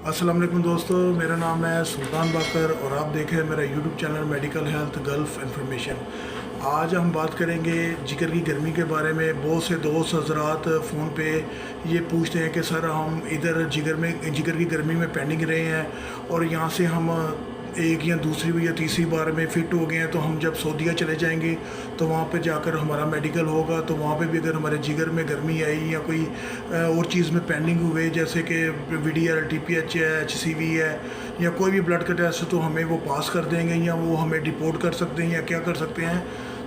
अस्सलाम वालेकुम दोस्तों, मेरा नाम है सुल्तान बाकर और आप देख रहे हैं मेरा YouTube channel medical health gulf information. आज हम बात करेंगे जिगर की गर्मी के बारे में। बहुत से दोस्त हजरात फ़ोन पे ये पूछते हैं कि सर हम इधर जिगर की गर्मी में पेंडिंग रहे हैं और यहाँ से हम एक या दूसरी या तीसरी बार में फ़िट हो गए हैं, तो हम जब सऊदीया चले जाएंगे तो वहाँ पे जाकर हमारा मेडिकल होगा, तो वहाँ पे भी अगर हमारे जिगर में गर्मी आई या कोई और चीज़ में पेंडिंग हुए जैसे कि VDR TPH है, HCV है या कोई भी ब्लड का टेस्ट, तो हमें वो पास कर देंगे या वो हमें डिपोर्ट कर सकते हैं या क्या कर सकते हैं।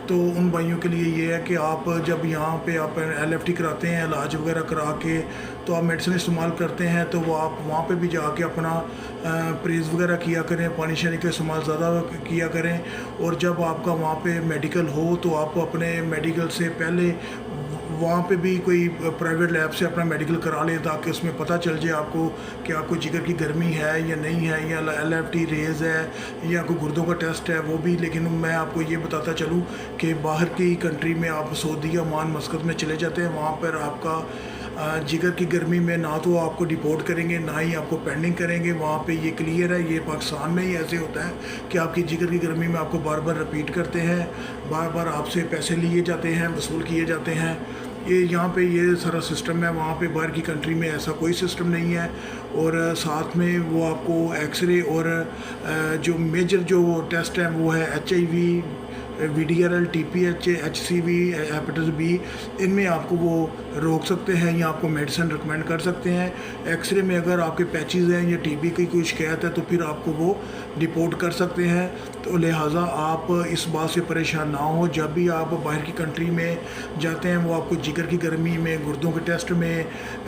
तो उन भाइयों के लिए ये है कि आप जब यहाँ पे आप LFT कराते हैं, इलाज वगैरह करा के, तो आप मेडिसिन इस्तेमाल करते हैं, तो वो आप वहाँ पे भी जाके अपना परहेज़ वगैरह किया करें, पानी शानी का इस्तेमाल ज़्यादा किया करें। और जब आपका वहाँ पे मेडिकल हो तो आप अपने मेडिकल से पहले वहाँ पे भी कोई प्राइवेट लैब से अपना मेडिकल करा लें, ताकि उसमें पता चल जाए आपको कि आपको जिगर की गर्मी है या नहीं है, या LFT रेज़ है या कोई गुर्दों का टेस्ट है वो भी। लेकिन मैं आपको ये बताता चलूँ कि बाहर की कंट्री में आप सऊदी या मान मस्कत में चले जाते हैं, वहाँ पर आपका जिगर की गर्मी में ना तो आपको डिपोर्ट करेंगे ना ही आपको पेंडिंग करेंगे। वहाँ पे ये क्लियर है। ये पाकिस्तान में ही ऐसे होता है कि आपकी जिगर की गर्मी में आपको बार बार रिपीट करते हैं, बार बार आपसे पैसे लिए जाते हैं, वसूल किए जाते हैं। ये यहाँ पे ये सारा सिस्टम है। वहाँ पे बाहर की कंट्री में ऐसा कोई सिस्टम नहीं है। और साथ में वो आपको एक्सरे और जो मेजर जो टेस्ट हैं वो है HIV, VDRL TPH, HCV, hepatitis B, इनमें आपको वो रोक सकते हैं या आपको मेडिसिन रिकमेंड कर सकते हैं। एक्सरे में अगर आपके पैचेस हैं या TB की कोई शिकायत है तो फिर आपको वो डिपोर्ट कर सकते हैं। तो लिहाजा आप इस बात से परेशान ना हो। जब भी आप बाहर की कंट्री में जाते हैं वो आपको जिगर की गर्मी में, गुर्दों के टेस्ट में,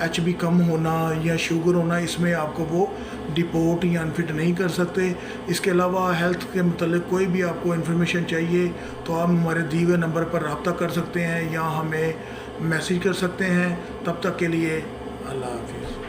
HB कम होना या शुगर होना, इसमें आपको वो डिपोर्ट या अनफिट नहीं कर सकते। इसके अलावा हेल्थ के मतलब कोई भी आपको इन्फॉर्मेशन चाहिए तो आप हमारे दिए हुए नंबर पर रब्ता कर सकते हैं या हमें मैसेज कर सकते हैं। तब तक के लिए अल्लाह हाफिज़।